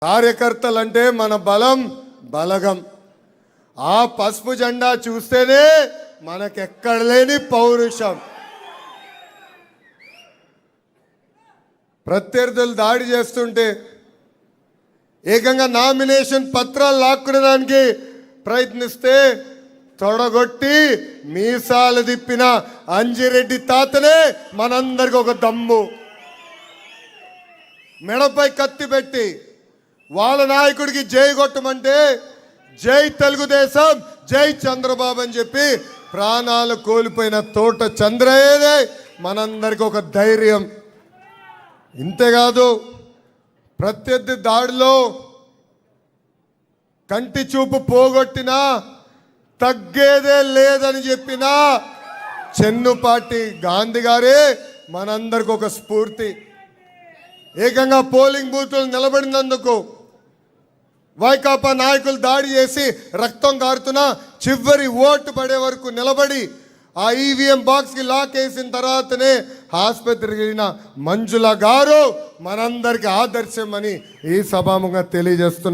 కార్యకర్తలంటే మన బలం బలగం. ఆ పసుపు జెండా చూస్తేనే మనకెక్కడ లేని పౌరుషం. ప్రత్యర్థులు దాడి చేస్తుంటే ఏకంగా నామినేషన్ పత్రాలు లాక్కునేదానికి ప్రయత్నిస్తే తొడగొట్టి మీసాలు తిప్పిన అంజిరెడ్డి తాతనే మనందరికి ఒక దమ్ము. మెడపై కత్తి పెట్టి వాళ్ళ నాయకుడికి జై కొట్టమంటే జై తెలుగుదేశం, జై చంద్రబాబు అని చెప్పి ప్రాణాలు కోల్పోయిన తోట చంద్రయ్యనే మనందరికి ఒక ధైర్యం. ఇంతేకాదు, ప్రత్యర్థి దాడిలో కంటి చూపు పోగొట్టినా తగ్గేదే లేదని చెప్పిన చెన్నుపాటి గాంధీ గారే మనందరికి ఒక స్ఫూర్తి. ఏకంగా పోలింగ్ బూతులు నిలబడినందుకు వైకాపా నాయకులు దాడి చేసి రక్తం కారుతున్నా చివరి ఓటు పడే వరకు నిలబడి ఆ ఈవీఎం బాక్స్కి లాక్ వేసిన తర్వాతనే ఆసుపత్రికి వెళ్ళిన మంజుల గారు మనందరికీ ఆదర్శం అని ఈ సభాముఖంగా తెలియజేస్తున్నారు.